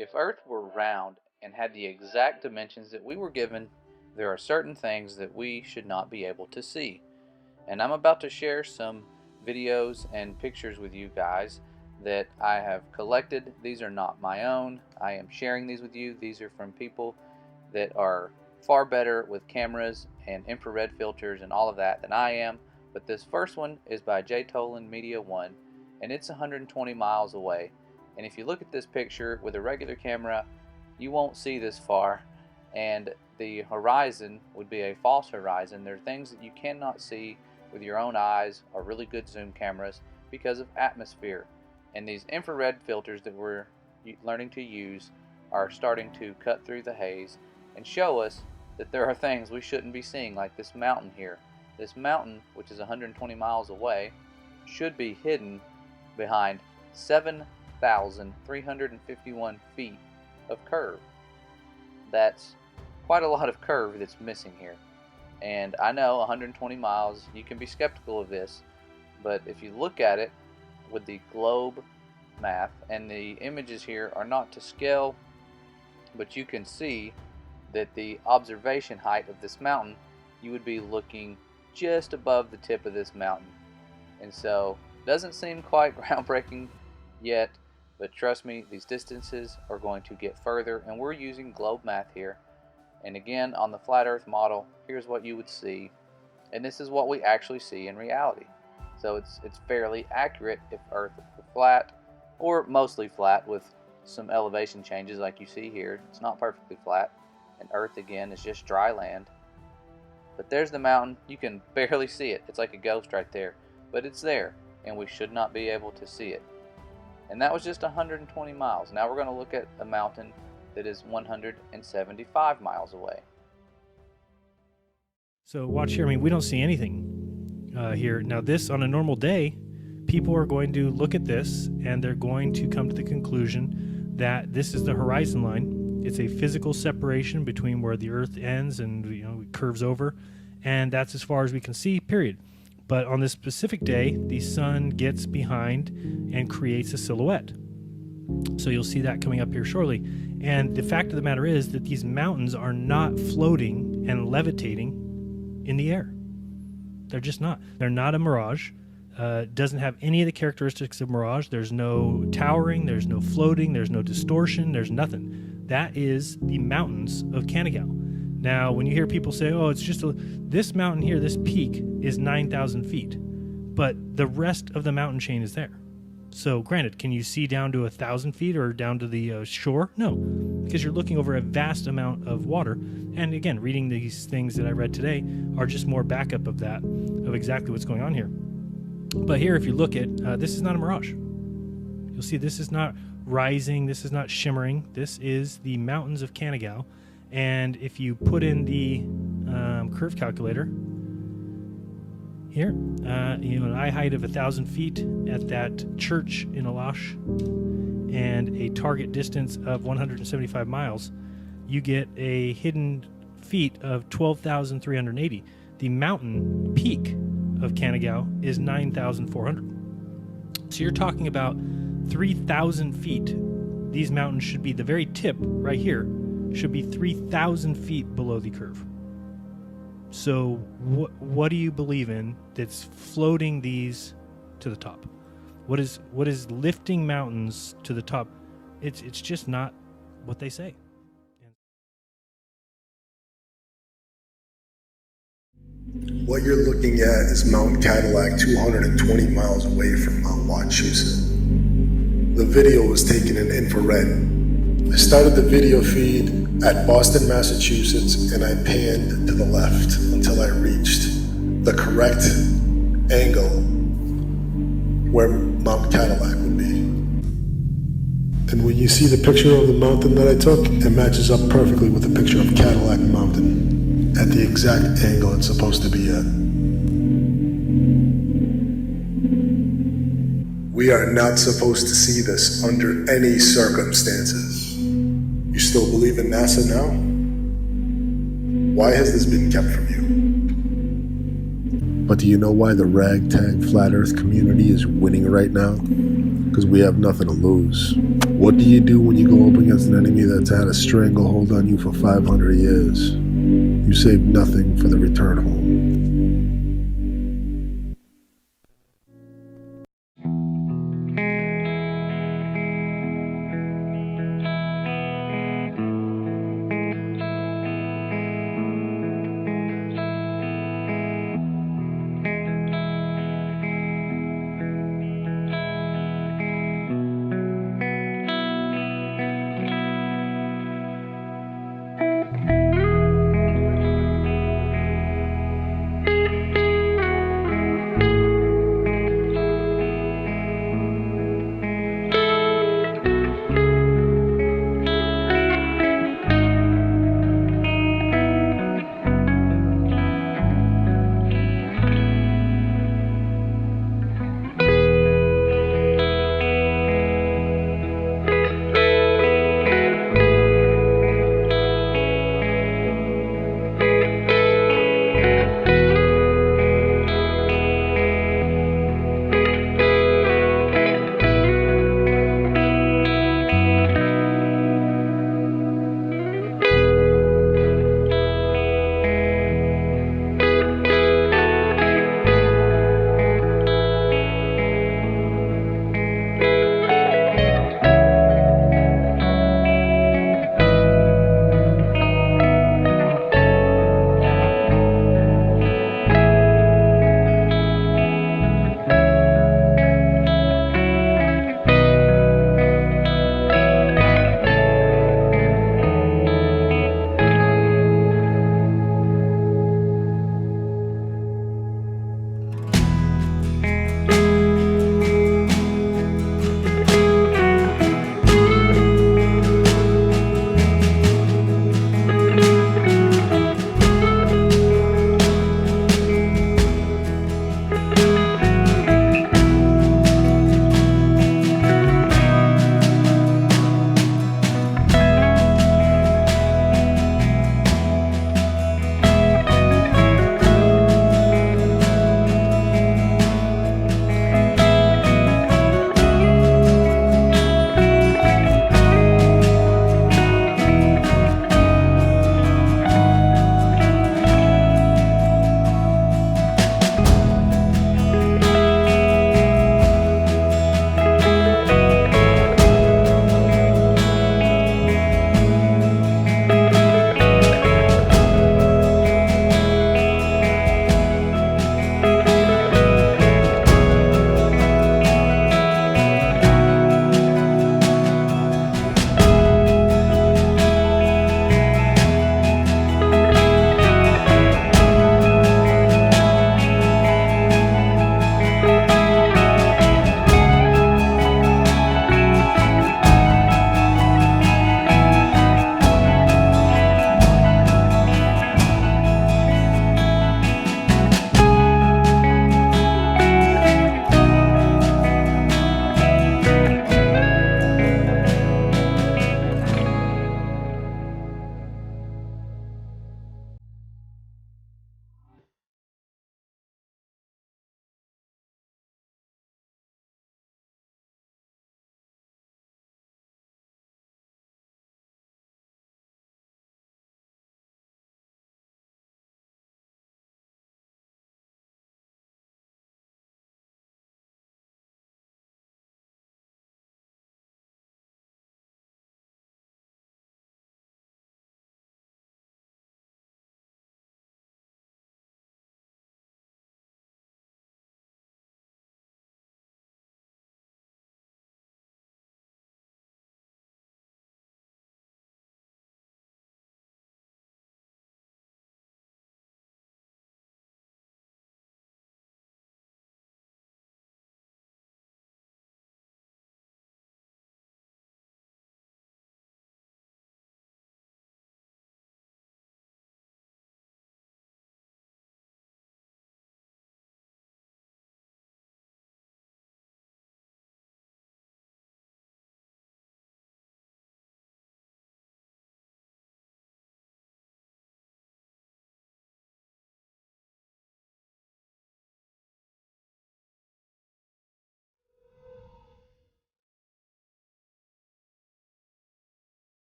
If Earth were round and had the exact dimensions that we were given, there are certain things that we should not be able to see. And I'm about to share some videos and pictures with you guys that I have collected. These are not my own. I am sharing these with you. These are from people that are far better with cameras and infrared filters and all of that than I am. But this first one is by Jtolan Media 1, and it's 120 miles away. And if you look at this picture with a regular camera, you won't see this far, and the horizon would be a false horizon. There are things that you cannot see with your own eyes or really good zoom cameras because of atmosphere. And these infrared filters that we're learning to use are starting to cut through the haze and show us that there are things we shouldn't be seeing, like this mountain here. This mountain, which is 120 miles away, should be hidden behind 7,351 feet of curve. That's quite a lot of curve that's missing here. And I know 120 miles, you can be skeptical of this, but if you look at it with the globe math, and the images here are not to scale, but you can see that the observation height of this mountain, you would be looking just above the tip of this mountain. And so doesn't seem quite groundbreaking yet, but trust me, these distances are going to get further, and we're using globe math here. And again, on the flat earth model, here's what you would see, and this is what we actually see in reality. So it's fairly accurate if Earth were flat, or mostly flat with some elevation changes like you see here. It's not perfectly flat, and Earth again is just dry land. But there's the mountain. You can barely see it. It's like a ghost right there, but it's there, and we should not be able to see it. And that was just 120 miles. Now we're going to look at a mountain that is 175 miles away. So watch here. I mean, we don't see anything here. Now this, on a normal day, people are going to look at this and they're going to come to the conclusion that this is the horizon line. It's a physical separation between where the Earth ends and it curves over, and that's as far as we can see, period. But on this specific day, the sun gets behind and creates a silhouette. So you'll see that coming up here shortly. And the fact of the matter is that these mountains are not floating and levitating in the air. They're just not. They're not a mirage. Doesn't have any of the characteristics of mirage. There's no towering, there's no floating, there's no distortion, there's nothing. That is the mountains of Canigao. Now, when you hear people say, oh, it's just this mountain here, this peak is 9,000 feet, but the rest of the mountain chain is there. So granted, can you see down to 1,000 feet or down to the shore? No, because you're looking over a vast amount of water. And again, reading these things that I read today are just more backup of that, of exactly what's going on here. But here, if you look at, this is not a mirage. You'll see this is not rising, this is not shimmering. This is the mountains of Canigao. And if you put in the curve calculator here, an eye height of 1,000 feet at that church in Alash and a target distance of 175 miles, you get a hidden feet of 12,380. The mountain peak of Canigao is 9,400. So you're talking about 3,000 feet. These mountains should be, the very tip right here should be 3,000 feet below the curve. So what do you believe in that's floating these to the top? What is lifting mountains to the top? It's just not what they say. What you're looking at is Mount Cadillac, 220 miles away from Mount Wachusett. The video was taken in infrared. I started the video feed at Boston, Massachusetts, and I panned to the left until I reached the correct angle where Mount Cadillac would be. And when you see the picture of the mountain that I took, it matches up perfectly with the picture of Cadillac Mountain at the exact angle it's supposed to be at. We are not supposed to see this under any circumstances. You still believe in NASA now? Why has this been kept from you? But do you know why the ragtag flat earth community is winning right now? Because we have nothing to lose. What do you do when you go up against an enemy that's had a stranglehold on you for 500 years? You save nothing for the return